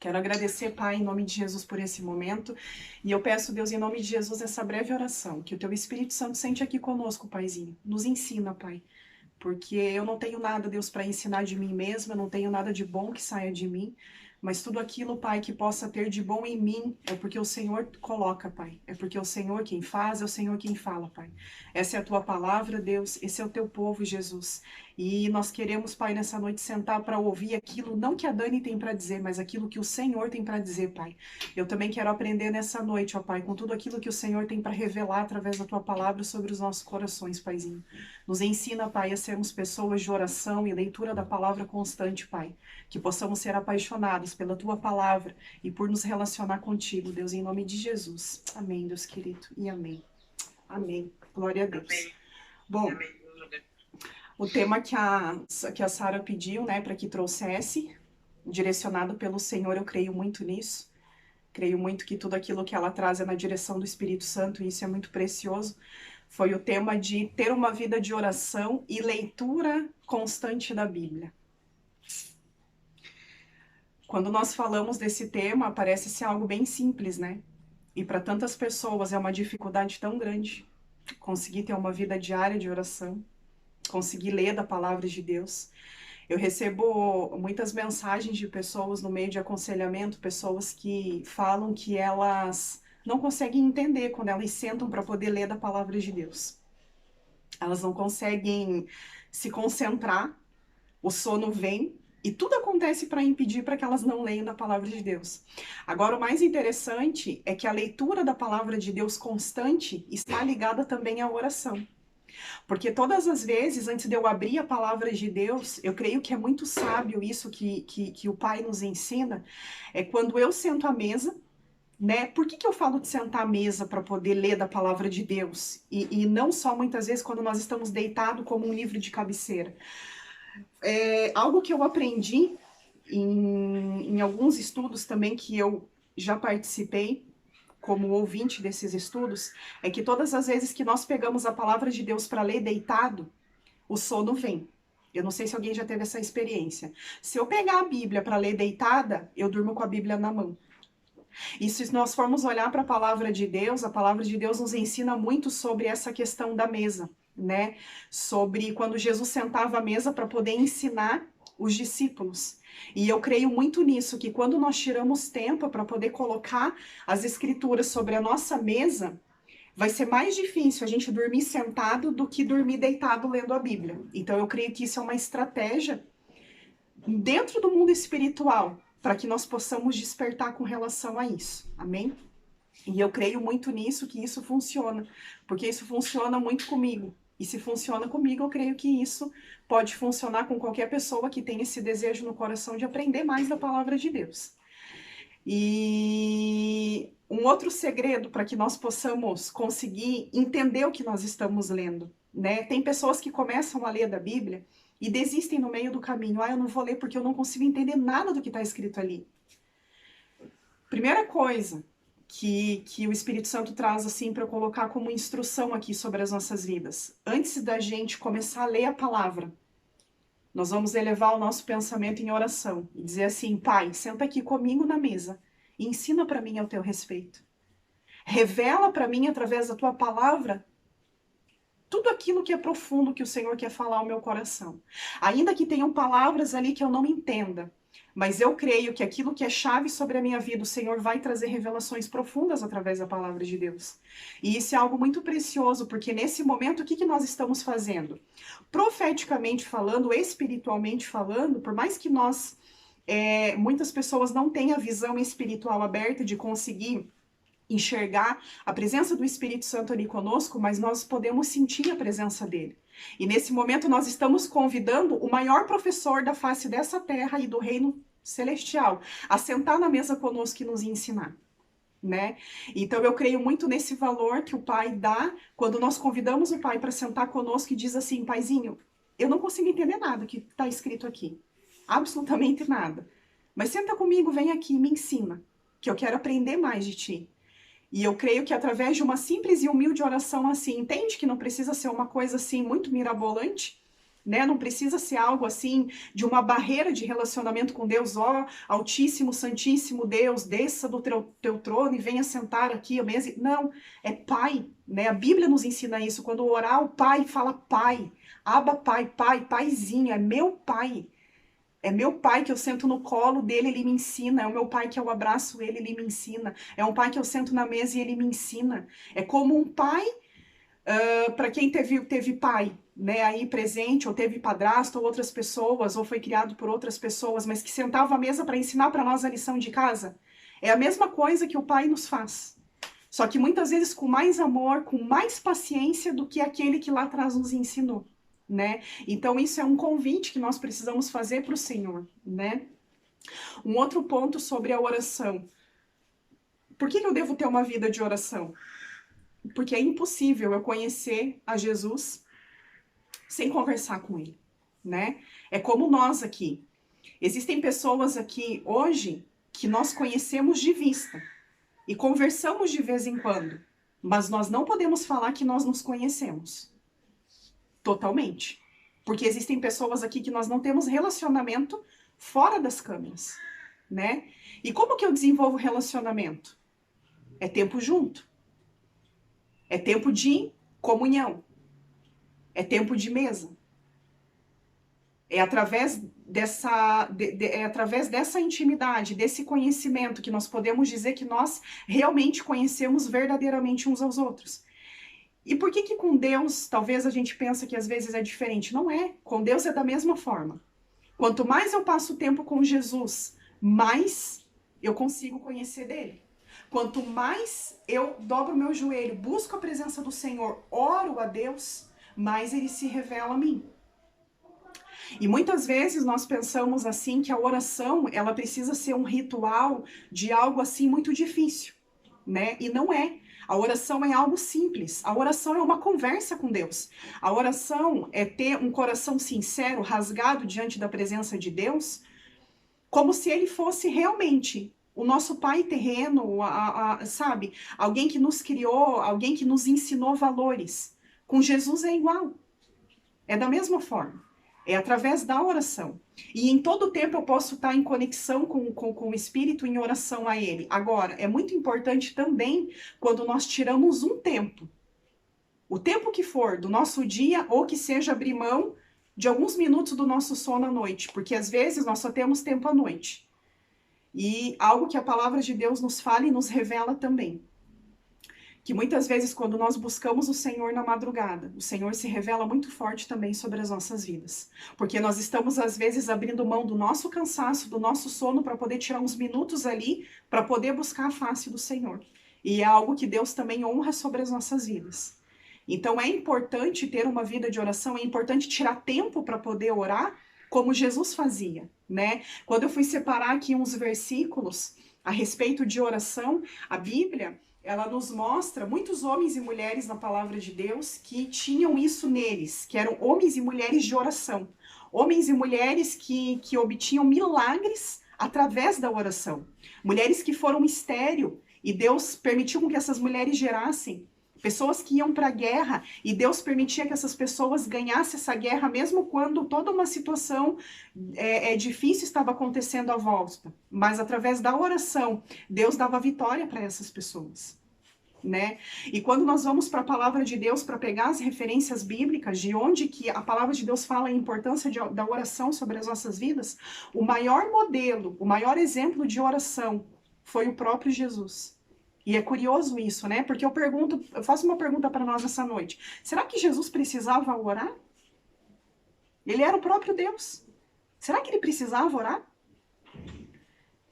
Quero agradecer, Pai, em nome de Jesus por esse momento. E eu peço, Deus, em nome de Jesus, essa breve oração, que o Teu Espírito Santo sente aqui conosco, Paizinho. Nos ensina, Pai. Porque eu não tenho nada, Deus, para ensinar de mim mesma, eu não tenho nada de bom que saia de mim, mas tudo aquilo, Pai, que possa ter de bom em mim, é porque o Senhor coloca, Pai. É porque é o Senhor quem faz, é o Senhor quem fala, Pai. Essa é a Tua palavra, Deus, esse é o Teu povo, Jesus. E nós queremos, Pai, nessa noite sentar para ouvir aquilo, não que a Dani tem para dizer, mas aquilo que o Senhor tem para dizer, Pai. Eu também quero aprender nessa noite, ó Pai, com tudo aquilo que o Senhor tem para revelar através da Tua palavra sobre os nossos corações, Paizinho. Nos ensina, Pai, a sermos pessoas de oração e leitura da palavra constante, Pai. Que possamos ser apaixonados pela Tua palavra e por nos relacionar contigo, Deus, em nome de Jesus. Amém, Deus querido, e amém. Amém. Glória a Deus. Bom, o tema que a Sara pediu, né, para que trouxesse, direcionado pelo Senhor, eu creio muito nisso. Creio muito que tudo aquilo que ela traz é na direção do Espírito Santo, e isso é muito precioso. Foi o tema de ter uma vida de oração e leitura constante da Bíblia. Quando nós falamos desse tema, parece ser algo bem simples, né? E para tantas pessoas é uma dificuldade tão grande conseguir ter uma vida diária de oração, conseguir ler da palavra de Deus. Eu recebo muitas mensagens de pessoas no meio de aconselhamento, pessoas que falam que elas não conseguem entender quando elas sentam para poder ler da palavra de Deus. Elas não conseguem se concentrar, o sono vem e tudo acontece para impedir para que elas não leiam da palavra de Deus. Agora, o mais interessante é que a leitura da palavra de Deus constante está ligada também à oração. Porque todas as vezes, antes de eu abrir a palavra de Deus, eu creio que é muito sábio isso que o Pai nos ensina, é quando eu sento à mesa, né? Por que eu falo de sentar à mesa para poder ler da palavra de Deus? E não só muitas vezes quando nós estamos deitados como um livro de cabeceira. É algo que eu aprendi em alguns estudos também que eu já participei, como ouvinte desses estudos, é que todas as vezes que nós pegamos a palavra de Deus para ler deitado, o sono vem. Eu não sei se alguém já teve essa experiência. Se eu pegar a Bíblia para ler deitada, eu durmo com a Bíblia na mão. E se nós formos olhar para a palavra de Deus, a palavra de Deus nos ensina muito sobre essa questão da mesa, né? Sobre quando Jesus sentava à mesa para poder ensinar os discípulos. E eu creio muito nisso, que quando nós tiramos tempo para poder colocar as escrituras sobre a nossa mesa, vai ser mais difícil a gente dormir sentado do que dormir deitado lendo a Bíblia. Então eu creio que isso é uma estratégia dentro do mundo espiritual, para que nós possamos despertar com relação a isso. Amém? E eu creio muito nisso, que isso funciona, porque isso funciona muito comigo. E se funciona comigo, eu creio que isso pode funcionar com qualquer pessoa que tenha esse desejo no coração de aprender mais da palavra de Deus. E um outro segredo para que nós possamos conseguir entender o que nós estamos lendo, né? Tem pessoas que começam a ler da Bíblia e desistem no meio do caminho. Ah, eu não vou ler porque eu não consigo entender nada do que está escrito ali. Primeira coisa que o Espírito Santo traz assim para colocar como instrução aqui sobre as nossas vidas. Antes da gente começar a ler a palavra, nós vamos elevar o nosso pensamento em oração e dizer assim: Pai, senta aqui comigo na mesa e ensina para mim ao teu respeito. Revela para mim, através da tua palavra, tudo aquilo que é profundo que o Senhor quer falar ao meu coração. Ainda que tenham palavras ali que eu não entenda, mas eu creio que aquilo que é chave sobre a minha vida, o Senhor vai trazer revelações profundas através da palavra de Deus. E isso é algo muito precioso, porque nesse momento, o que nós estamos fazendo? Profeticamente falando, espiritualmente falando, por mais que nós, muitas pessoas não tenham a visão espiritual aberta de conseguir enxergar a presença do Espírito Santo ali conosco, mas nós podemos sentir a presença dele. E nesse momento nós estamos convidando o maior professor da face dessa terra e do reino celestial a sentar na mesa conosco e nos ensinar, né? Então eu creio muito nesse valor que o Pai dá quando nós convidamos o Pai para sentar conosco e diz assim: Paizinho, eu não consigo entender nada que está escrito aqui, absolutamente nada, mas senta comigo, vem aqui, me ensina, que eu quero aprender mais de ti. E eu creio que através de uma simples e humilde oração assim, entende que não precisa ser uma coisa assim muito mirabolante, né? Não precisa ser algo assim de uma barreira de relacionamento com Deus. Ó, Altíssimo, Santíssimo Deus, desça do teu trono e venha sentar aqui à mesa. Não, é Pai, né? A Bíblia nos ensina isso. Quando orar, o Pai fala Pai. Abba, Pai, Pai, Paizinho, é meu Pai. É meu pai que eu sento no colo dele, ele me ensina. É o meu pai que eu abraço ele, ele me ensina. É um pai que eu sento na mesa e ele me ensina. É como um pai, para quem teve pai, né, aí presente, ou teve padrasto, ou outras pessoas, ou foi criado por outras pessoas, mas que sentava à mesa para ensinar para nós a lição de casa. É a mesma coisa que o pai nos faz. Só que muitas vezes com mais amor, com mais paciência do que aquele que lá atrás nos ensinou, né? Então isso é um convite que nós precisamos fazer para o Senhor, né? Um outro ponto sobre a oração. Por que eu devo ter uma vida de oração? Porque é impossível eu conhecer a Jesus sem conversar com ele, né? É como nós aqui. Existem pessoas aqui hoje que nós conhecemos de vista e conversamos de vez em quando, mas nós não podemos falar que nós nos conhecemos totalmente. Porque existem pessoas aqui que nós não temos relacionamento fora das câmeras, né? E como que eu desenvolvo relacionamento? É tempo junto. É tempo de comunhão. É tempo de mesa. É através dessa intimidade, desse conhecimento que nós podemos dizer que nós realmente conhecemos verdadeiramente uns aos outros. E por que com Deus, talvez a gente pensa que às vezes é diferente? Não é. Com Deus é da mesma forma. Quanto mais eu passo tempo com Jesus, mais eu consigo conhecer dele. Quanto mais eu dobro meu joelho, busco a presença do Senhor, oro a Deus, mais ele se revela a mim. E muitas vezes nós pensamos assim que a oração, ela precisa ser um ritual de algo assim muito difícil, né? E não é. A oração é algo simples. A oração é uma conversa com Deus. A oração é ter um coração sincero, rasgado diante da presença de Deus, como se ele fosse realmente o nosso pai terreno, sabe? Alguém que nos criou, alguém que nos ensinou valores. Com Jesus é igual. É da mesma forma. É através da oração. E em todo tempo eu posso estar em conexão com o Espírito, em oração a Ele. Agora, é muito importante também quando nós tiramos um tempo. O tempo que for do nosso dia, ou que seja abrir mão de alguns minutos do nosso sono à noite. Porque às vezes nós só temos tempo à noite. E algo que a palavra de Deus nos fala e nos revela também. Que muitas vezes quando nós buscamos o Senhor na madrugada, o Senhor se revela muito forte também sobre as nossas vidas. Porque nós estamos às vezes abrindo mão do nosso cansaço, do nosso sono, para poder tirar uns minutos ali, para poder buscar a face do Senhor. E é algo que Deus também honra sobre as nossas vidas. Então é importante ter uma vida de oração, é importante tirar tempo para poder orar, como Jesus fazia, né? Quando eu fui separar aqui uns versículos a respeito de oração, a Bíblia, ela nos mostra muitos homens e mulheres na palavra de Deus que tinham isso neles, que eram homens e mulheres de oração. Homens e mulheres que obtinham milagres através da oração. Mulheres que foram estéril e Deus permitiu que essas mulheres gerassem. Pessoas que iam para a guerra e Deus permitia que essas pessoas ganhassem essa guerra, mesmo quando toda uma situação difícil estava acontecendo à volta. Mas através da oração, Deus dava vitória para essas pessoas. Né? E quando nós vamos para a palavra de Deus para pegar as referências bíblicas de onde que a palavra de Deus fala a importância da oração sobre as nossas vidas, o maior modelo, o maior exemplo de oração foi o próprio Jesus. E é curioso isso, né? Porque eu faço uma pergunta para nós essa noite. Será que Jesus precisava orar? Ele era o próprio Deus. Será que ele precisava orar?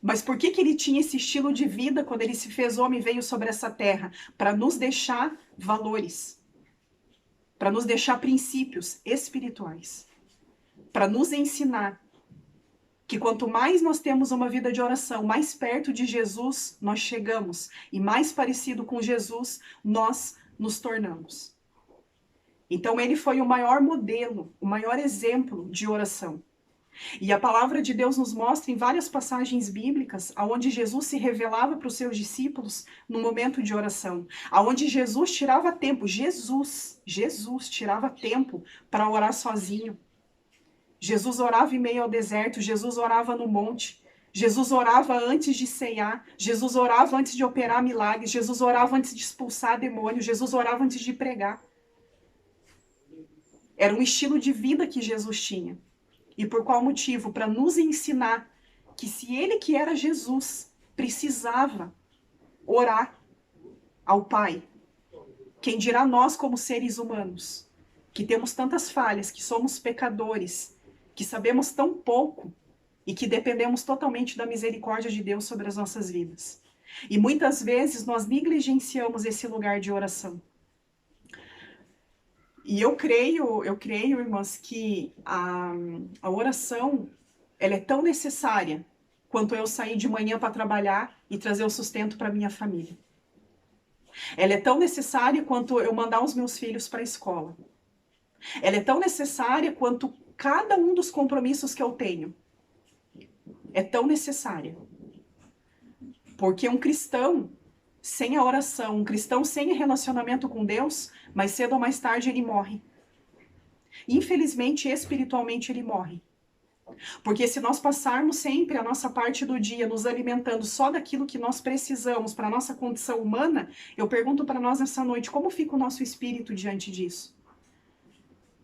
Mas por que ele tinha esse estilo de vida quando ele se fez homem e veio sobre essa terra? Para nos deixar valores. Para nos deixar princípios espirituais. Para nos ensinar que quanto mais nós temos uma vida de oração, mais perto de Jesus nós chegamos. E mais parecido com Jesus nós nos tornamos. Então ele foi o maior modelo, o maior exemplo de oração. E a palavra de Deus nos mostra em várias passagens bíblicas onde Jesus se revelava para os seus discípulos no momento de oração. Onde Jesus tirava tempo, Jesus tirava tempo para orar sozinho. Jesus orava em meio ao deserto, Jesus orava no monte, Jesus orava antes de ceiar, Jesus orava antes de operar milagres, Jesus orava antes de expulsar demônios, Jesus orava antes de pregar. Era um estilo de vida que Jesus tinha. E por qual motivo? Para nos ensinar que se ele que era Jesus precisava orar ao Pai, quem dirá nós como seres humanos, que temos tantas falhas, que somos pecadores, que sabemos tão pouco e que dependemos totalmente da misericórdia de Deus sobre as nossas vidas. E muitas vezes nós negligenciamos esse lugar de oração. E eu creio, irmãs, que a oração, ela é tão necessária quanto eu sair de manhã para trabalhar e trazer o sustento para minha família. Ela é tão necessária quanto eu mandar os meus filhos para a escola. Ela é tão necessária quanto cada um dos compromissos que eu tenho. É tão necessária. Porque um cristão sem a oração, um cristão sem relacionamento com Deus, mais cedo ou mais tarde ele morre. Infelizmente, espiritualmente ele morre. Porque se nós passarmos sempre a nossa parte do dia nos alimentando só daquilo que nós precisamos para a nossa condição humana, eu pergunto para nós nessa noite, como fica o nosso espírito diante disso?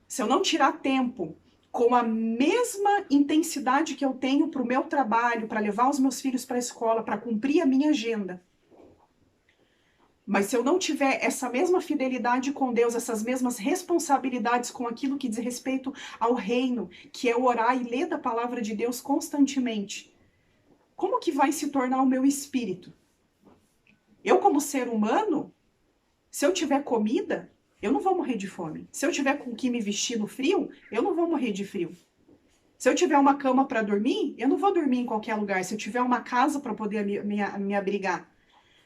Se eu não tirar tempo com a mesma intensidade que eu tenho para o meu trabalho, para levar os meus filhos para a escola, para cumprir a minha agenda, mas se eu não tiver essa mesma fidelidade com Deus, essas mesmas responsabilidades com aquilo que diz respeito ao reino, que é orar e ler da palavra de Deus constantemente, como que vai se tornar o meu espírito? Eu, como ser humano, se eu tiver comida, eu não vou morrer de fome. Se eu tiver com que me vestir no frio, eu não vou morrer de frio. Se eu tiver uma cama para dormir, eu não vou dormir em qualquer lugar. Se eu tiver uma casa para poder me abrigar.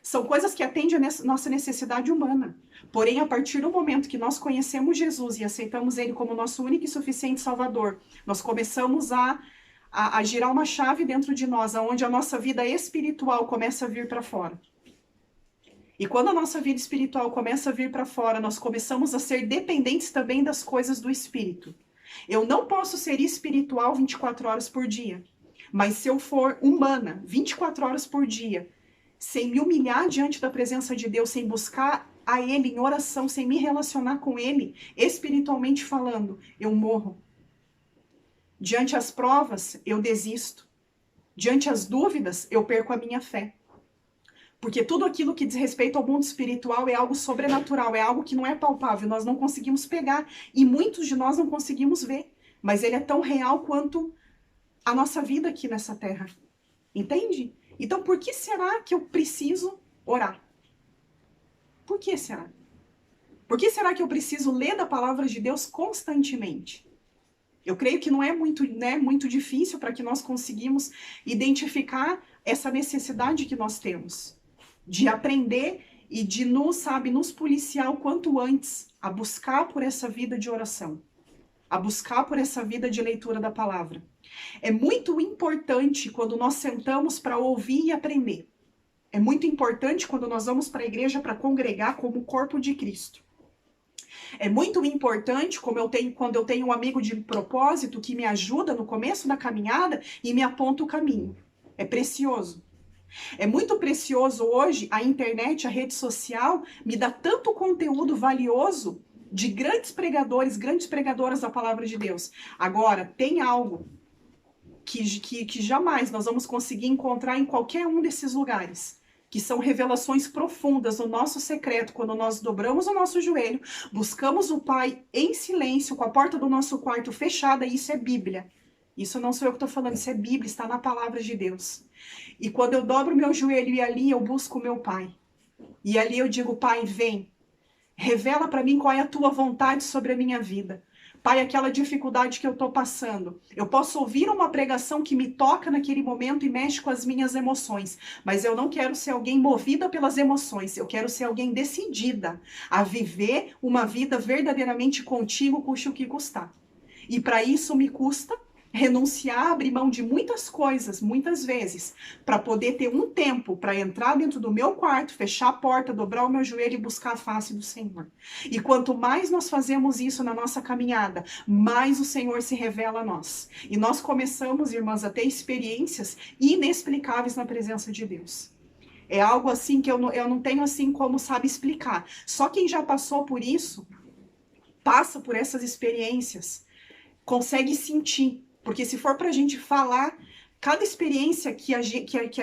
São coisas que atendem a nossa necessidade humana. Porém, a partir do momento que nós conhecemos Jesus e aceitamos Ele como nosso único e suficiente Salvador, nós começamos a girar uma chave dentro de nós, onde a nossa vida espiritual começa a vir para fora. E quando a nossa vida espiritual começa a vir para fora, nós começamos a ser dependentes também das coisas do Espírito. Eu não posso ser espiritual 24 horas por dia. Mas se eu for humana 24 horas por dia, sem me humilhar diante da presença de Deus, sem buscar a Ele em oração, sem me relacionar com Ele, espiritualmente falando, eu morro. Diante as provas, eu desisto. Diante as dúvidas, eu perco a minha fé. Porque tudo aquilo que diz respeito ao mundo espiritual é algo sobrenatural, é algo que não é palpável, nós não conseguimos pegar e muitos de nós não conseguimos ver, mas ele é tão real quanto a nossa vida aqui nessa terra. Entende? Então, por que será que eu preciso orar? Por que será? Por que será que eu preciso ler da palavra de Deus constantemente? Eu creio que não é muito difícil para que nós conseguimos identificar essa necessidade que nós temos de aprender e de nos policiar o quanto antes a buscar por essa vida de oração, a buscar por essa vida de leitura da palavra. É muito importante quando nós sentamos para ouvir e aprender. É muito importante quando nós vamos para a igreja para congregar como o corpo de Cristo. É muito importante quando eu tenho um amigo de propósito que me ajuda no começo da caminhada e me aponta o caminho. É precioso. É muito precioso hoje a internet, a rede social, me dá tanto conteúdo valioso de grandes pregadores, grandes pregadoras da palavra de Deus. Agora, tem algo que jamais nós vamos conseguir encontrar em qualquer um desses lugares, que são revelações profundas no nosso secreto, quando nós dobramos o nosso joelho, buscamos o Pai em silêncio, com a porta do nosso quarto fechada, e isso é Bíblia. Isso não sou eu que estou falando, isso é Bíblia, está na palavra de Deus. E quando eu dobro meu joelho e ali eu busco o meu Pai. E ali eu digo, Pai, vem. Revela para mim qual é a tua vontade sobre a minha vida. Pai, aquela dificuldade que eu estou passando. Eu posso ouvir uma pregação que me toca naquele momento e mexe com as minhas emoções. Mas eu não quero ser alguém movida pelas emoções. Eu quero ser alguém decidida a viver uma vida verdadeiramente contigo, custe o que custar. E para isso me custa renunciar, abrir mão de muitas coisas, muitas vezes, para poder ter um tempo para entrar dentro do meu quarto, fechar a porta, dobrar o meu joelho e buscar a face do Senhor. E quanto mais nós fazemos isso na nossa caminhada, mais o Senhor se revela a nós. E nós começamos, irmãs, a ter experiências inexplicáveis na presença de Deus. É algo assim que eu não tenho assim como, sabe, explicar. Só quem já passou por isso, passa por essas experiências, consegue sentir. Porque se for para a gente falar, cada experiência que a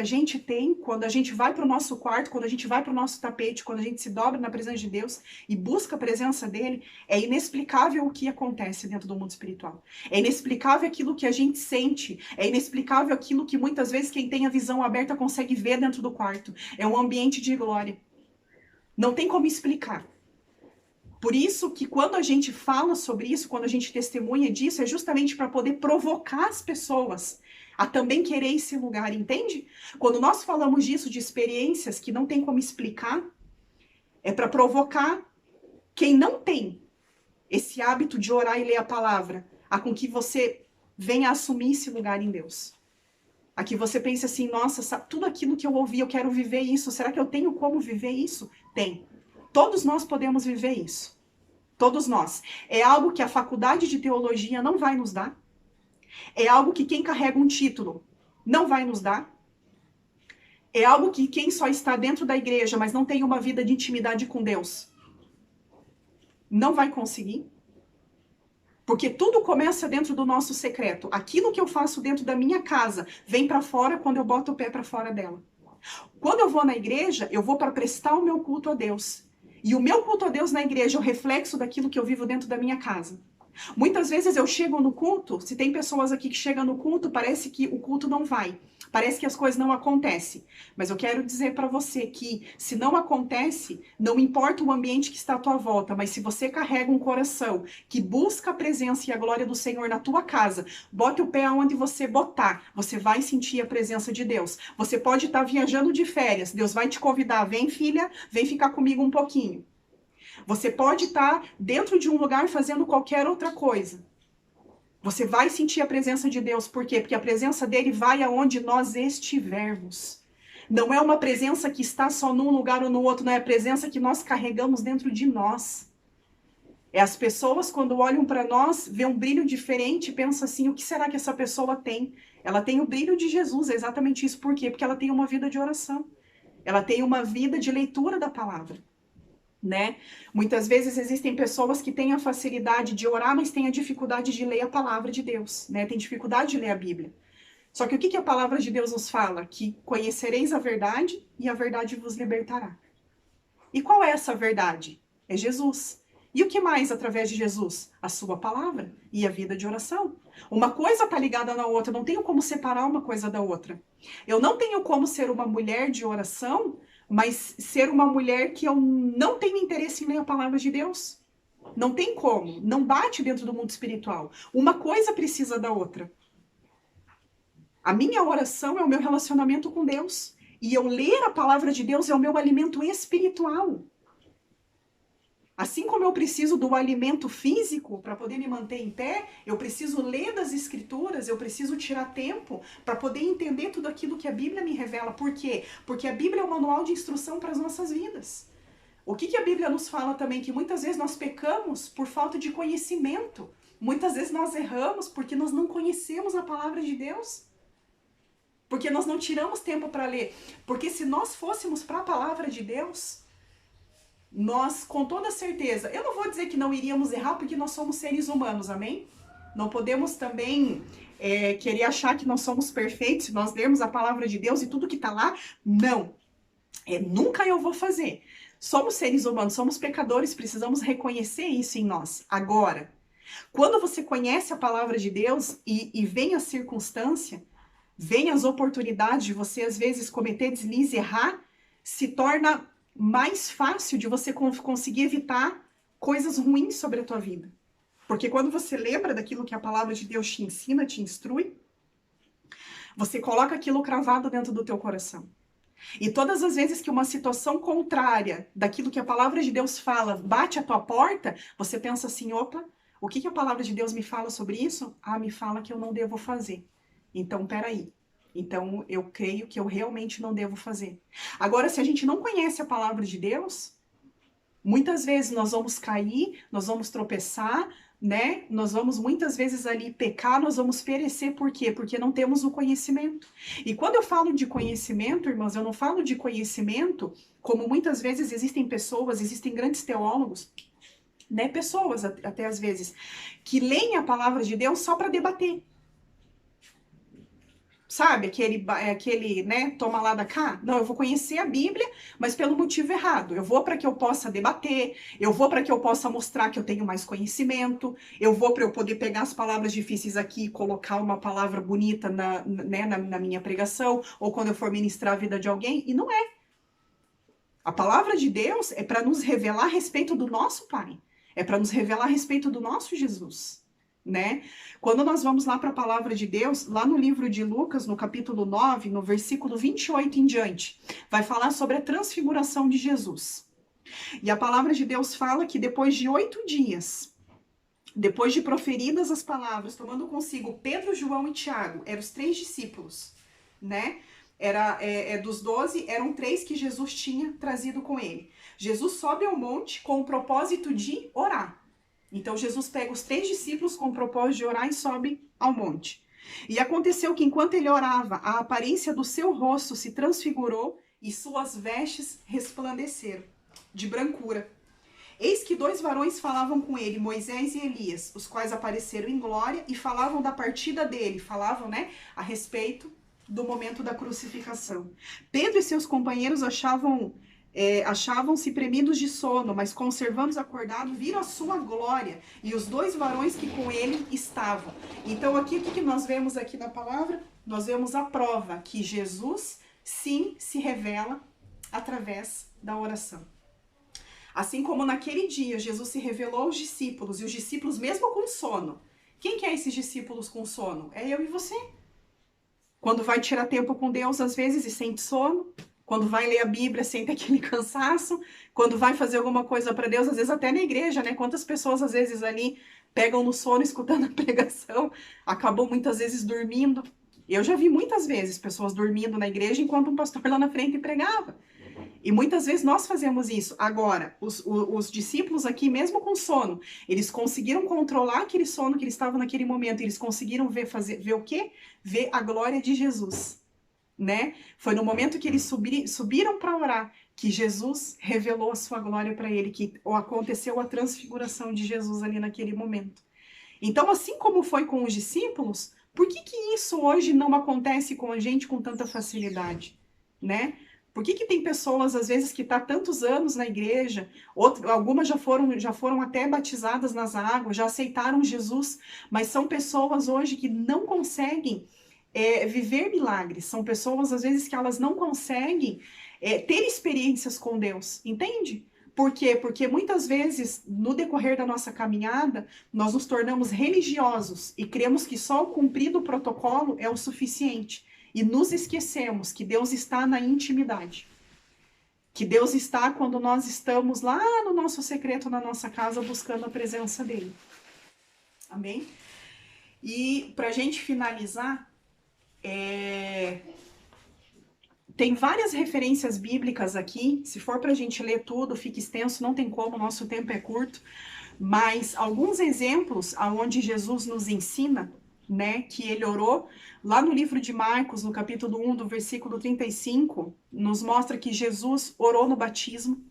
gente tem, quando a gente vai para o nosso quarto, quando a gente vai para o nosso tapete, quando a gente se dobra na presença de Deus e busca a presença dele, é inexplicável o que acontece dentro do mundo espiritual. É inexplicável aquilo que a gente sente, é inexplicável aquilo que muitas vezes quem tem a visão aberta consegue ver dentro do quarto. É um ambiente de glória. Não tem como explicar. Por isso que quando a gente fala sobre isso, quando a gente testemunha disso, é justamente para poder provocar as pessoas a também querer esse lugar, entende? Quando nós falamos disso, de experiências que não tem como explicar, é para provocar quem não tem esse hábito de orar e ler a palavra, a com que você venha assumir esse lugar em Deus. A que você pense assim, nossa, tudo aquilo que eu ouvi, eu quero viver isso, será que eu tenho como viver isso? Tem. Todos nós podemos viver isso. Todos nós. É algo que a faculdade de teologia não vai nos dar. É algo que quem carrega um título não vai nos dar. É algo que quem só está dentro da igreja, mas não tem uma vida de intimidade com Deus, não vai conseguir. Porque tudo começa dentro do nosso secreto. Aquilo que eu faço dentro da minha casa vem para fora quando eu boto o pé para fora dela. Quando eu vou na igreja, eu vou para prestar o meu culto a Deus. E o meu culto a Deus na igreja é o reflexo daquilo que eu vivo dentro da minha casa. Muitas vezes eu chego no culto, se tem pessoas aqui que chegam no culto, parece que o culto não vai. Parece que as coisas não acontecem. Mas eu quero dizer para você que se não acontece, não importa o ambiente que está à tua volta, mas se você carrega um coração que busca a presença e a glória do Senhor na tua casa, bote o pé aonde você botar, você vai sentir a presença de Deus. Você pode estar viajando de férias, Deus vai te convidar, vem filha, vem ficar comigo um pouquinho. Você pode estar dentro de um lugar fazendo qualquer outra coisa. Você vai sentir a presença de Deus. Por quê? Porque a presença dele vai aonde nós estivermos. Não é uma presença que está só num lugar ou no outro, não é a presença que nós carregamos dentro de nós. É as pessoas, quando olham para nós, vê um brilho diferente e pensam assim, o que será que essa pessoa tem? Ela tem o brilho de Jesus, é exatamente isso. Por quê? Porque ela tem uma vida de oração. Ela tem uma vida de leitura da palavra. Né? Muitas vezes existem pessoas que têm a facilidade de orar, mas têm a dificuldade de ler a palavra de Deus, né? Tem dificuldade de ler a Bíblia. Só que o que a palavra de Deus nos fala? Que conhecereis a verdade e a verdade vos libertará. E qual é essa verdade? É Jesus. E o que mais através de Jesus? A sua palavra e a vida de oração. Uma coisa está ligada na outra, não tenho como separar uma coisa da outra. Eu não tenho como ser uma mulher de oração, mas ser uma mulher que eu não tenho interesse em ler a palavra de Deus. Não tem como. Não bate dentro do mundo espiritual. Uma coisa precisa da outra. A minha oração é o meu relacionamento com Deus. E eu ler a palavra de Deus é o meu alimento espiritual. Assim como eu preciso do alimento físico para poder me manter em pé, eu preciso ler das escrituras, eu preciso tirar tempo para poder entender tudo aquilo que a Bíblia me revela. Por quê? Porque a Bíblia é um manual de instrução para as nossas vidas. O que a Bíblia nos fala também? Que muitas vezes nós pecamos por falta de conhecimento. Muitas vezes nós erramos porque nós não conhecemos a palavra de Deus. Porque nós não tiramos tempo para ler. Porque se nós fôssemos para a palavra de Deus, nós, com toda certeza, eu não vou dizer que não iríamos errar, porque nós somos seres humanos, amém? Não podemos também querer achar que nós somos perfeitos, se nós lermos a palavra de Deus e tudo que está lá, não. Nunca eu vou fazer. Somos seres humanos, somos pecadores, precisamos reconhecer isso em nós. Agora, quando você conhece a palavra de Deus e vem a circunstância, vem as oportunidades de você, às vezes, cometer deslize e errar, se torna mais fácil de você conseguir evitar coisas ruins sobre a tua vida. Porque quando você lembra daquilo que a palavra de Deus te ensina, te instrui, você coloca aquilo cravado dentro do teu coração. E todas as vezes que uma situação contrária daquilo que a palavra de Deus fala bate à tua porta, você pensa assim, opa, O que a palavra de Deus me fala sobre isso? Ah, me fala que eu não devo fazer. Então, peraí. Então, eu creio que eu realmente não devo fazer. Agora, se a gente não conhece a palavra de Deus, muitas vezes nós vamos cair, nós vamos tropeçar, né? Nós vamos muitas vezes ali pecar, nós vamos perecer. Por quê? Porque não temos o conhecimento. E quando eu falo de conhecimento, irmãos, eu não falo de conhecimento como muitas vezes existem pessoas, existem grandes teólogos, né? Pessoas até às vezes, que leem a palavra de Deus só para debater. Sabe, aquele, né, toma lá da cá? Não, eu vou conhecer a Bíblia, mas pelo motivo errado. Eu vou para que eu possa debater, eu vou para que eu possa mostrar que eu tenho mais conhecimento, eu vou para eu poder pegar as palavras difíceis aqui e colocar uma palavra bonita na minha pregação, ou quando eu for ministrar a vida de alguém, e não é. A palavra de Deus é para nos revelar a respeito do nosso Pai, é para nos revelar a respeito do nosso Jesus. Né? Quando nós vamos lá para a palavra de Deus, lá no livro de Lucas, no capítulo 9, no versículo 28 em diante, vai falar sobre a transfiguração de Jesus. E a palavra de Deus fala que depois de 8 dias, depois de proferidas as palavras, tomando consigo Pedro, João e Tiago, eram os 3 discípulos, né? Dos 12, eram 3 que Jesus tinha trazido com ele. Jesus sobe ao monte com o propósito de orar. Então, Jesus pega os 3 discípulos com o propósito de orar e sobe ao monte. E aconteceu que, enquanto ele orava, a aparência do seu rosto se transfigurou e suas vestes resplandeceram de brancura. Eis que 2 varões falavam com ele, Moisés e Elias, os quais apareceram em glória e falavam da partida dele, falavam, né, a respeito do momento da crucificação. Pedro e seus companheiros achavam-se premidos de sono, mas conservando acordado, viram a sua glória e os 2 varões que com ele estavam. Então aqui, o que nós vemos aqui na palavra? Nós vemos a prova que Jesus, sim, se revela através da oração. Assim como naquele dia, Jesus se revelou aos discípulos, e os discípulos mesmo com sono. Quem que é esses discípulos com sono? É eu e você. Quando vai tirar tempo com Deus, às vezes, e sente sono. Quando vai ler a Bíblia, sente aquele cansaço. Quando vai fazer alguma coisa para Deus, às vezes até na igreja, né? Quantas pessoas, às vezes, ali pegam no sono escutando a pregação, acabam muitas vezes dormindo. Eu já vi muitas vezes pessoas dormindo na igreja enquanto um pastor lá na frente pregava. E muitas vezes nós fazemos isso. Agora, os discípulos aqui, mesmo com sono, eles conseguiram controlar aquele sono que eles estavam naquele momento. Eles conseguiram ver o quê? Ver a glória de Jesus. Né? Foi no momento que eles subiram para orar que Jesus revelou a sua glória para ele, que aconteceu a transfiguração de Jesus ali naquele momento. Então, assim como foi com os discípulos, por que isso hoje não acontece com a gente com tanta facilidade, né? Por que tem pessoas, às vezes, que estão tantos anos na igreja, algumas já foram até batizadas nas águas, já aceitaram Jesus, mas são pessoas hoje que não conseguem viver milagres. São pessoas, às vezes, que elas não conseguem ter experiências com Deus, entende? Por quê? Porque muitas vezes, no decorrer da nossa caminhada, nós nos tornamos religiosos e cremos que só o cumprir do protocolo é o suficiente. E nos esquecemos que Deus está na intimidade. Que Deus está quando nós estamos lá no nosso secreto, na nossa casa, buscando a presença dele. Amém? E para a gente finalizar, tem várias referências bíblicas aqui. Se for para a gente ler tudo, fica extenso, não tem como, nosso tempo é curto. Mas alguns exemplos aonde Jesus nos ensina, né, que ele orou, lá no livro de Marcos, no capítulo 1, do versículo 35, nos mostra que Jesus orou no batismo.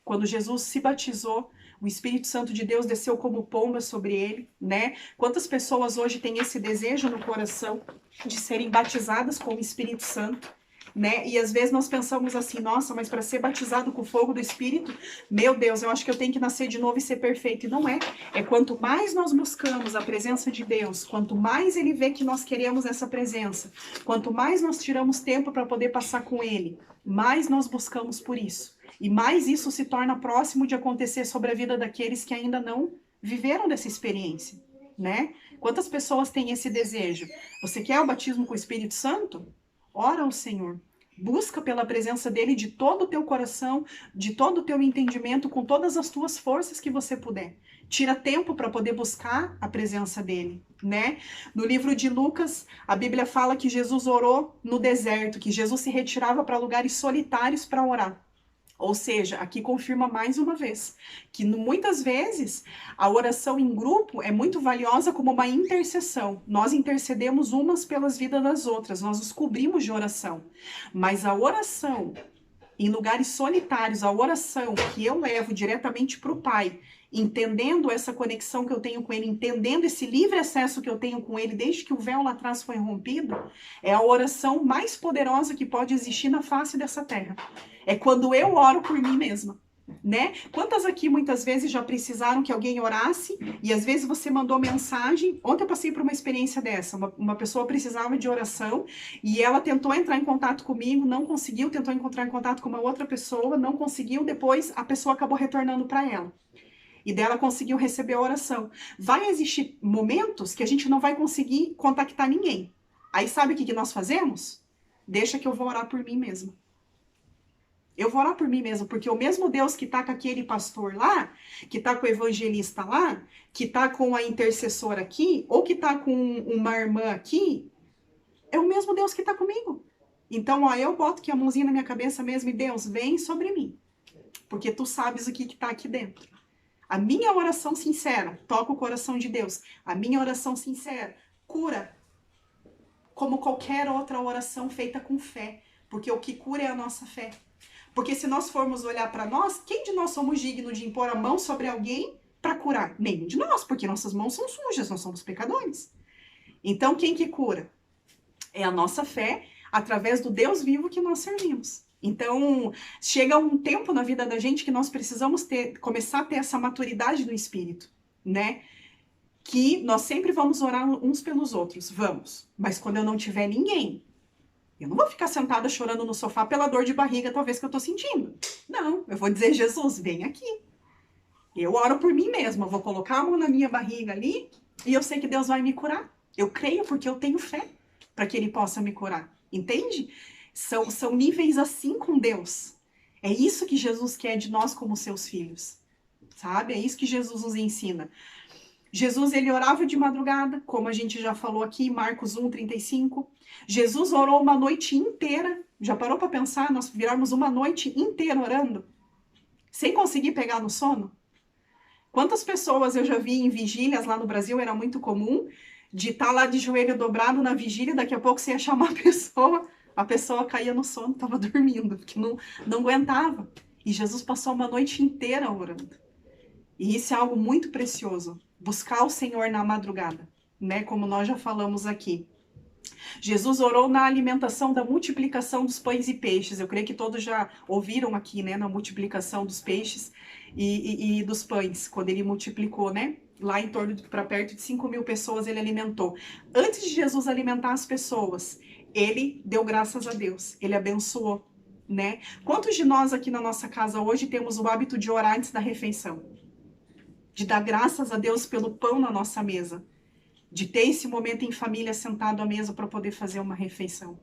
Quando Jesus se batizou, o Espírito Santo de Deus desceu como pomba sobre ele, né? Quantas pessoas hoje têm esse desejo no coração de serem batizadas com o Espírito Santo, né? E às vezes nós pensamos assim, nossa, mas para ser batizado com o fogo do Espírito, meu Deus, eu acho que eu tenho que nascer de novo e ser perfeito. E não é. É quanto mais nós buscamos a presença de Deus, quanto mais Ele vê que nós queremos essa presença, quanto mais nós tiramos tempo para poder passar com Ele, mais nós buscamos por isso. E mais isso se torna próximo de acontecer sobre a vida daqueles que ainda não viveram dessa experiência, né? Quantas pessoas têm esse desejo? Você quer o batismo com o Espírito Santo? Ora ao Senhor. Busca pela presença dele de todo o teu coração, de todo o teu entendimento, com todas as tuas forças que você puder. Tira tempo para poder buscar a presença dele, né? No livro de Lucas, a Bíblia fala que Jesus orou no deserto, que Jesus se retirava para lugares solitários para orar. Ou seja, aqui confirma mais uma vez que muitas vezes a oração em grupo é muito valiosa como uma intercessão. Nós intercedemos umas pelas vidas das outras, nós nos cobrimos de oração. Mas a oração em lugares solitários, a oração que eu levo diretamente para o Pai, entendendo essa conexão que eu tenho com Ele, entendendo esse livre acesso que eu tenho com Ele desde que o véu lá atrás foi rompido, é a oração mais poderosa que pode existir na face dessa terra. É quando eu oro por mim mesma, né? Quantas aqui muitas vezes já precisaram que alguém orasse e às vezes você mandou mensagem? Ontem eu passei por uma experiência dessa, uma pessoa precisava de oração e ela tentou entrar em contato comigo, não conseguiu, tentou entrar em contato com uma outra pessoa, não conseguiu, depois a pessoa acabou retornando para ela. E dela conseguiu receber a oração. Vai existir momentos que a gente não vai conseguir contactar ninguém. Aí sabe o que nós fazemos? Deixa que eu vou orar por mim mesma. Eu vou orar por mim mesmo, porque o mesmo Deus que tá com aquele pastor lá, que tá com o evangelista lá, que tá com a intercessora aqui, ou que tá com uma irmã aqui, é o mesmo Deus que tá comigo. Então, ó, eu boto aqui a mãozinha na minha cabeça mesmo e Deus, vem sobre mim. Porque tu sabes o que tá aqui dentro. A minha oração sincera toca o coração de Deus. A minha oração sincera cura como qualquer outra oração feita com fé. Porque o que cura é a nossa fé. Porque se nós formos olhar para nós, quem de nós somos dignos de impor a mão sobre alguém para curar? Nenhum de nós, porque nossas mãos são sujas, nós somos pecadores. Então, quem que cura? É a nossa fé através do Deus vivo que nós servimos. Então, chega um tempo na vida da gente que nós precisamos começar a ter essa maturidade do Espírito, né? Que nós sempre vamos orar uns pelos outros, vamos. Mas quando eu não tiver ninguém, eu não vou ficar sentada chorando no sofá pela dor de barriga, talvez, que eu tô sentindo. Não, eu vou dizer, Jesus, vem aqui. Eu oro por mim mesma, eu vou colocar a mão na minha barriga ali e eu sei que Deus vai me curar. Eu creio porque eu tenho fé para que Ele possa me curar. Entende? São níveis assim com Deus. É isso que Jesus quer de nós como seus filhos. Sabe? É isso que Jesus nos ensina. Jesus, ele orava de madrugada, como a gente já falou aqui, Marcos 1:35. Jesus orou uma noite inteira. Já parou para pensar? Nós virarmos uma noite inteira orando, sem conseguir pegar no sono? Quantas pessoas eu já vi em vigílias lá no Brasil, era muito comum, de estar lá de joelho dobrado na vigília, daqui a pouco você ia chamar a pessoa caía no sono, estava dormindo, porque não aguentava. E Jesus passou uma noite inteira orando. E isso é algo muito precioso. Buscar o Senhor na madrugada, né? Como nós já falamos aqui. Jesus orou na alimentação da multiplicação dos pães e peixes. Eu creio que todos já ouviram aqui, né? Na multiplicação dos peixes e dos pães, quando ele multiplicou, né? Lá em torno para perto de 5.000 pessoas ele alimentou. Antes de Jesus alimentar as pessoas, ele deu graças a Deus. Ele abençoou, né? Quantos de nós aqui na nossa casa hoje temos o hábito de orar antes da refeição? De dar graças a Deus pelo pão na nossa mesa, de ter esse momento em família sentado à mesa para poder fazer uma refeição.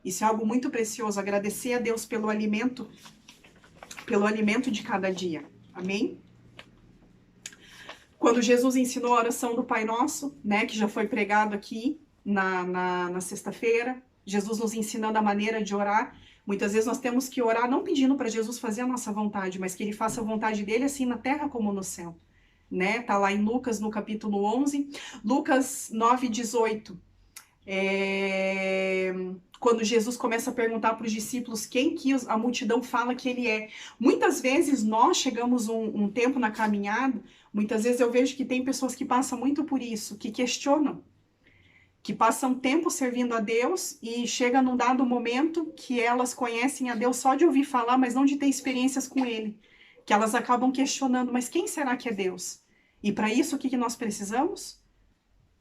Isso é algo muito precioso, agradecer a Deus pelo alimento de cada dia. Amém? Quando Jesus ensinou a oração do Pai Nosso, né, que já foi pregado aqui na sexta-feira, Jesus nos ensinando a maneira de orar. Muitas vezes nós temos que orar não pedindo para Jesus fazer a nossa vontade, mas que Ele faça a vontade dele assim na terra como no céu. Né? Tá lá em Lucas, no capítulo 11. Lucas 9:18. Quando Jesus começa a perguntar para os discípulos quem que a multidão fala que ele é. Muitas vezes nós chegamos um tempo na caminhada, muitas vezes eu vejo que tem pessoas que passam muito por isso, que questionam, que passam tempo servindo a Deus e chega num dado momento que elas conhecem a Deus só de ouvir falar, mas não de ter experiências com Ele. Que elas acabam questionando, mas quem será que é Deus? E para isso, o que nós precisamos?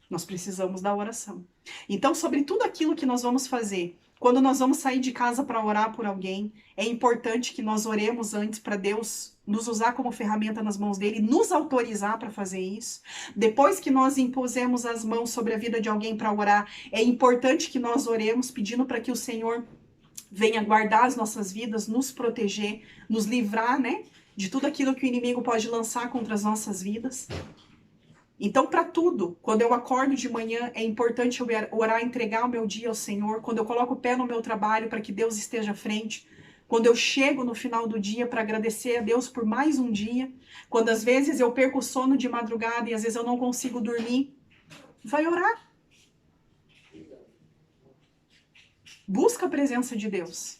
Nós precisamos da oração. Então, sobre tudo aquilo que nós vamos fazer, quando nós vamos sair de casa para orar por alguém, é importante que nós oremos antes para Deus nos usar como ferramenta nas mãos dele, nos autorizar para fazer isso. Depois que nós impusemos as mãos sobre a vida de alguém para orar, é importante que nós oremos pedindo para que o Senhor venha guardar as nossas vidas, nos proteger, nos livrar, né, de tudo aquilo que o inimigo pode lançar contra as nossas vidas. Então, para tudo, quando eu acordo de manhã, é importante eu orar, entregar o meu dia ao Senhor. Quando eu coloco o pé no meu trabalho, para que Deus esteja à frente. Quando eu chego no final do dia para agradecer a Deus por mais um dia. Quando às vezes eu perco o sono de madrugada e às vezes eu não consigo dormir, vai orar. Busca a presença de Deus.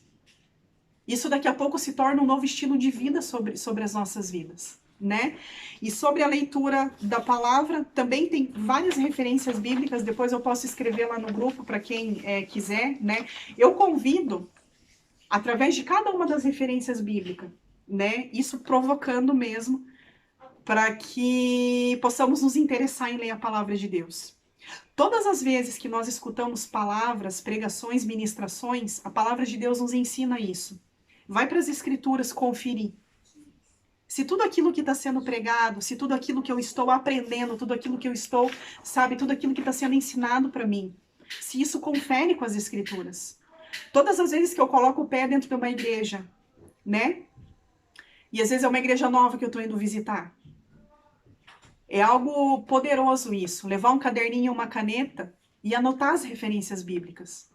Isso daqui a pouco se torna um novo estilo de vida sobre as nossas vidas, né? E sobre a leitura da palavra, também tem várias referências bíblicas, depois eu posso escrever lá no grupo para quem quiser, né? Eu convido, através de cada uma das referências bíblicas, né? Isso provocando mesmo, para que possamos nos interessar em ler a palavra de Deus. Todas as vezes que nós escutamos palavras, pregações, ministrações, a palavra de Deus nos ensina isso. Vai para as escrituras conferir. Se tudo aquilo que está sendo pregado, se tudo aquilo que eu estou aprendendo, tudo aquilo que eu estou, sabe, tudo aquilo que está sendo ensinado para mim, se isso confere com as escrituras. Todas as vezes que eu coloco o pé dentro de uma igreja, né? E às vezes é uma igreja nova que eu estou indo visitar. É algo poderoso isso, levar um caderninho e uma caneta e anotar as referências bíblicas.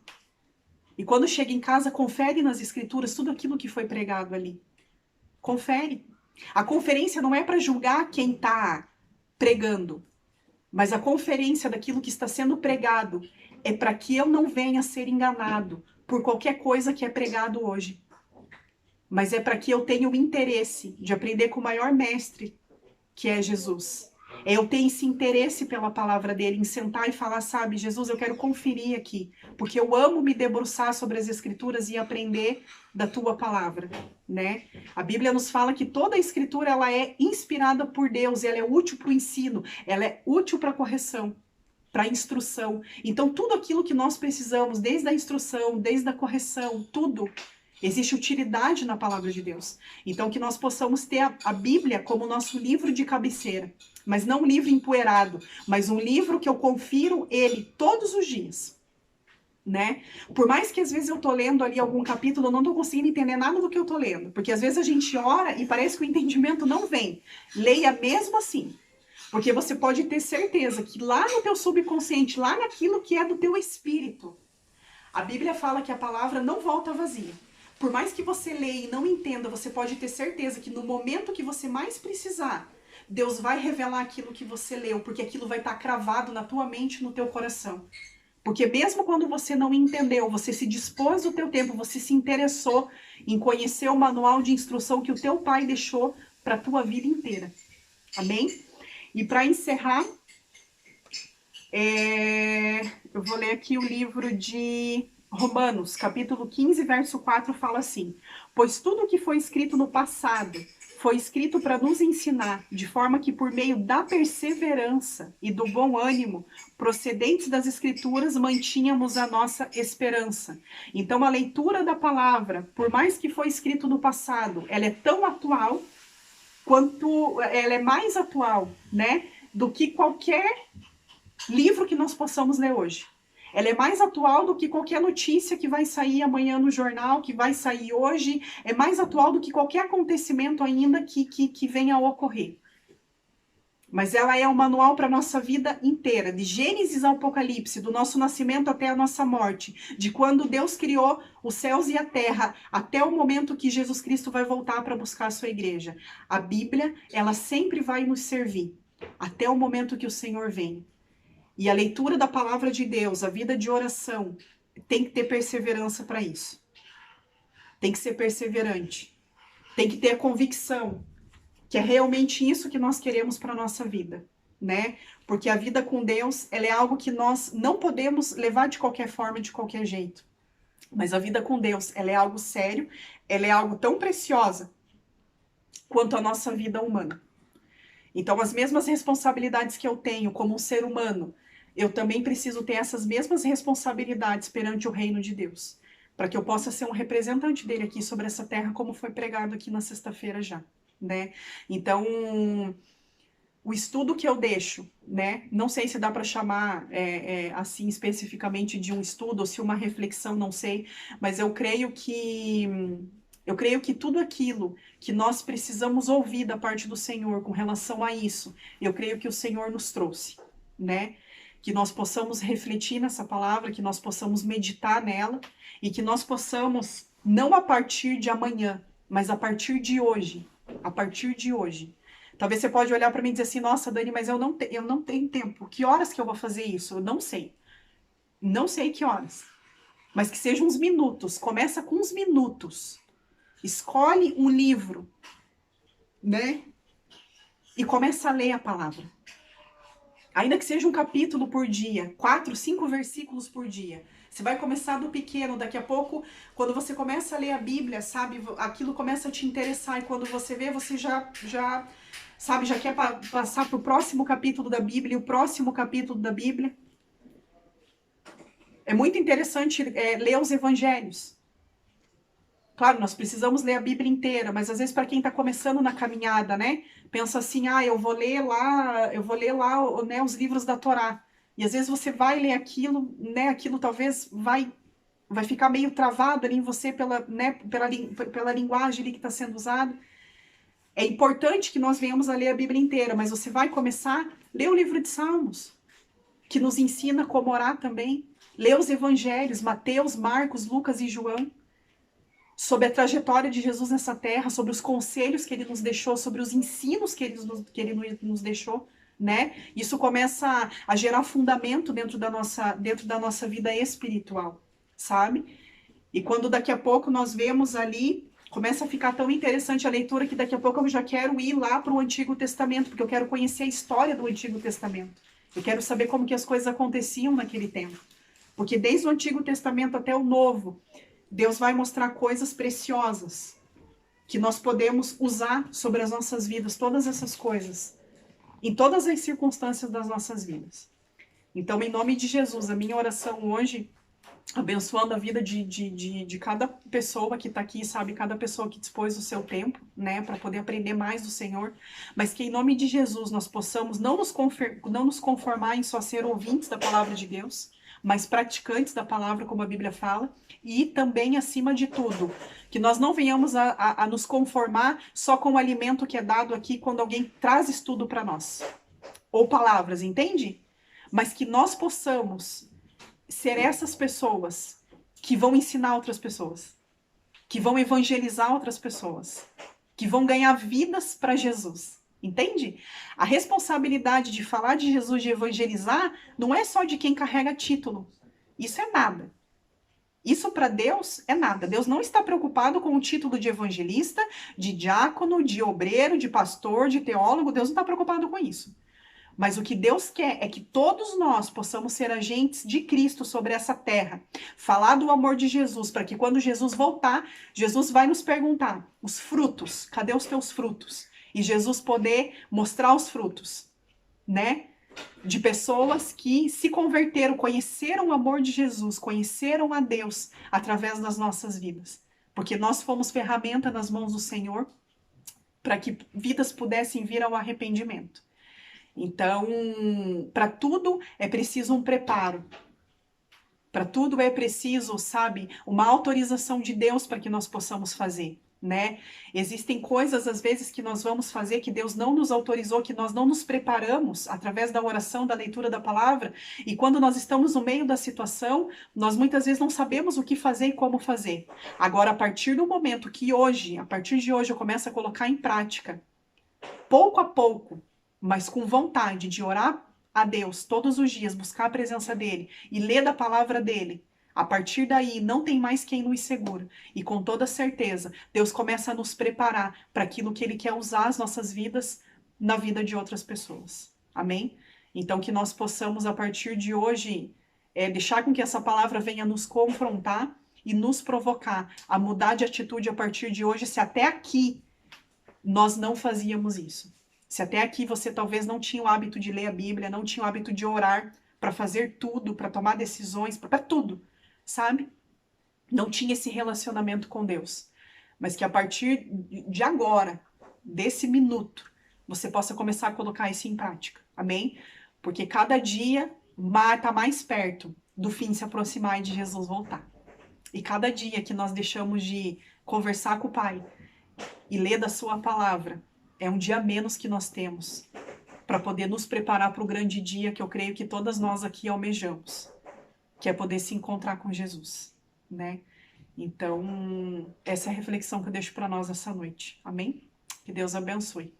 E quando chega em casa, confere nas escrituras tudo aquilo que foi pregado ali. Confere. A conferência não é para julgar quem está pregando, mas a conferência daquilo que está sendo pregado é para que eu não venha a ser enganado por qualquer coisa que é pregado hoje. Mas é para que eu tenha o interesse de aprender com o maior mestre, que é Jesus. É eu ter esse interesse pela palavra dele, em sentar e falar, sabe, Jesus, eu quero conferir aqui, porque eu amo me debruçar sobre as escrituras e aprender da tua palavra, né? A Bíblia nos fala que toda a escritura, ela é inspirada por Deus, ela é útil para o ensino, ela é útil para a correção, para a instrução. Então, tudo aquilo que nós precisamos, desde a instrução, desde a correção, tudo, existe utilidade na palavra de Deus. Então, que nós possamos ter a Bíblia como nosso livro de cabeceira, mas não um livro empoeirado, mas um livro que eu confiro ele todos os dias, né? Por mais que às vezes eu tô lendo ali algum capítulo, eu não tô conseguindo entender nada do que eu tô lendo, porque às vezes a gente ora e parece que o entendimento não vem. Leia mesmo assim, porque você pode ter certeza que lá no teu subconsciente, lá naquilo que é do teu espírito, a Bíblia fala que a palavra não volta vazia. Por mais que você leia e não entenda, você pode ter certeza que no momento que você mais precisar, Deus vai revelar aquilo que você leu, porque aquilo vai estar cravado na tua mente e no teu coração. Porque mesmo quando você não entendeu, você se dispôs o teu tempo, você se interessou em conhecer o manual de instrução que o teu pai deixou para a tua vida inteira. Amém? E para encerrar, eu vou ler aqui o livro de Romanos, capítulo 15, verso 4, fala assim: pois tudo o que foi escrito no passado foi escrito para nos ensinar, de forma que por meio da perseverança e do bom ânimo procedentes das escrituras mantínhamos a nossa esperança. Então a leitura da palavra, por mais que foi escrito no passado, ela é tão atual quanto ela é mais atual, né, do que qualquer livro que nós possamos ler hoje. Ela é mais atual do que qualquer notícia que vai sair amanhã no jornal, que vai sair hoje. É mais atual do que qualquer acontecimento ainda que venha a ocorrer. Mas ela é um manual para a nossa vida inteira, de Gênesis ao Apocalipse, do nosso nascimento até a nossa morte, de quando Deus criou os céus e a terra, até o momento que Jesus Cristo vai voltar para buscar a sua igreja. A Bíblia, ela sempre vai nos servir, até o momento que o Senhor vem. E a leitura da palavra de Deus, a vida de oração, tem que ter perseverança para isso. Tem que ser perseverante. Tem que ter a convicção que é realmente isso que nós queremos para a nossa vida, né? Porque a vida com Deus, ela é algo que nós não podemos levar de qualquer forma, de qualquer jeito. Mas a vida com Deus, ela é algo sério, ela é algo tão preciosa quanto a nossa vida humana. Então, as mesmas responsabilidades que eu tenho como um ser humano, eu também preciso ter essas mesmas responsabilidades perante o reino de Deus, para que eu possa ser um representante dele aqui sobre essa terra, como foi pregado aqui na sexta-feira já, né? Então, o estudo que eu deixo, né? Não sei se dá para chamar assim especificamente de um estudo ou se uma reflexão, não sei, mas eu creio que tudo aquilo que nós precisamos ouvir da parte do Senhor com relação a isso, eu creio que o Senhor nos trouxe, né? Que nós possamos refletir nessa palavra, que nós possamos meditar nela e que nós possamos, não a partir de amanhã, mas a partir de hoje, a partir de hoje. Talvez você pode olhar para mim e dizer assim, nossa, Dani, mas eu não tenho tempo. Que horas que eu vou fazer isso? Eu não sei. Não sei que horas. Mas que sejam uns minutos. Começa com uns minutos. Escolhe um livro, né? E começa a ler a palavra. Ainda que seja um capítulo por dia, 4, 5 versículos por dia. Você vai começar do pequeno, daqui a pouco, quando você começa a ler a Bíblia, sabe, aquilo começa a te interessar, e quando você vê, você já sabe, já quer passar para o próximo capítulo da Bíblia, e o próximo capítulo da Bíblia. É muito interessante ler os evangelhos. Claro, nós precisamos ler a Bíblia inteira, mas às vezes para quem está começando na caminhada, né? Pensa assim, eu vou ler lá, né, os livros da Torá. E às vezes você vai ler aquilo, né? Aquilo talvez vai ficar meio travado ali em você pela linguagem ali que está sendo usada. É importante que nós venhamos a ler a Bíblia inteira, mas você vai começar a ler o livro de Salmos, que nos ensina como orar também. Ler os evangelhos, Mateus, Marcos, Lucas e João, sobre a trajetória de Jesus nessa terra, sobre os conselhos que ele nos deixou, sobre os ensinos que ele nos deixou, né? Isso começa a gerar fundamento dentro da nossa vida espiritual, sabe? E quando daqui a pouco nós vemos ali, começa a ficar tão interessante a leitura que daqui a pouco eu já quero ir lá para o Antigo Testamento, porque eu quero conhecer a história do Antigo Testamento. Eu quero saber como que as coisas aconteciam naquele tempo. Porque desde o Antigo Testamento até o Novo, Deus vai mostrar coisas preciosas que nós podemos usar sobre as nossas vidas, todas essas coisas, em todas as circunstâncias das nossas vidas. Então, em nome de Jesus, a minha oração hoje, abençoando a vida de cada pessoa que está aqui, sabe, cada pessoa que dispôs o seu tempo, né, para poder aprender mais do Senhor, mas que em nome de Jesus nós possamos não nos conformar em só ser ouvintes da palavra de Deus, mas praticantes da palavra, como a Bíblia fala, e também, acima de tudo, que nós não venhamos a nos conformar só com o alimento que é dado aqui quando alguém traz estudo para nós, ou palavras, entende? Mas que nós possamos ser essas pessoas que vão ensinar outras pessoas, que vão evangelizar outras pessoas, que vão ganhar vidas para Jesus. Entende? A responsabilidade de falar de Jesus, de evangelizar, não é só de quem carrega título. Isso é nada. Isso para Deus é nada. Deus não está preocupado com o título de evangelista, de diácono, de obreiro, de pastor, de teólogo. Deus não está preocupado com isso. Mas o que Deus quer é que todos nós possamos ser agentes de Cristo sobre essa terra. Falar do amor de Jesus, para que quando Jesus voltar, Jesus vai nos perguntar, os frutos, cadê os teus frutos? E Jesus poder mostrar os frutos, né? De pessoas que se converteram, conheceram o amor de Jesus, conheceram a Deus através das nossas vidas. Porque nós fomos ferramenta nas mãos do Senhor para que vidas pudessem vir ao arrependimento. Então, para tudo é preciso um preparo. Para tudo é preciso, sabe, uma autorização de Deus para que nós possamos fazer, né? Existem coisas, às vezes, que nós vamos fazer que Deus não nos autorizou, que nós não nos preparamos através da oração, da leitura da palavra, e quando nós estamos no meio da situação, nós muitas vezes não sabemos o que fazer e como fazer. Agora, a partir do momento que hoje, a partir de hoje, eu começo a colocar em prática, pouco a pouco, mas com vontade de orar a Deus todos os dias, buscar a presença dele e ler da palavra dele, a partir daí não tem mais quem nos segura. E com toda certeza, Deus começa a nos preparar para aquilo que ele quer usar as nossas vidas na vida de outras pessoas. Amém? Então que nós possamos, a partir de hoje, deixar com que essa palavra venha nos confrontar e nos provocar a mudar de atitude a partir de hoje, se até aqui nós não fazíamos isso. Se até aqui você talvez não tinha o hábito de ler a Bíblia, não tinha o hábito de orar para fazer tudo, para tomar decisões, para tudo, sabe? Não tinha esse relacionamento com Deus. Mas que a partir de agora, desse minuto, você possa começar a colocar isso em prática. Amém? Porque cada dia está mais perto do fim se aproximar e de Jesus voltar. E cada dia que nós deixamos de conversar com o Pai e ler da sua palavra, é um dia menos que nós temos para poder nos preparar para o grande dia que eu creio que todas nós aqui almejamos, que é poder se encontrar com Jesus, né? Então, essa é a reflexão que eu deixo para nós essa noite. Amém? Que Deus abençoe.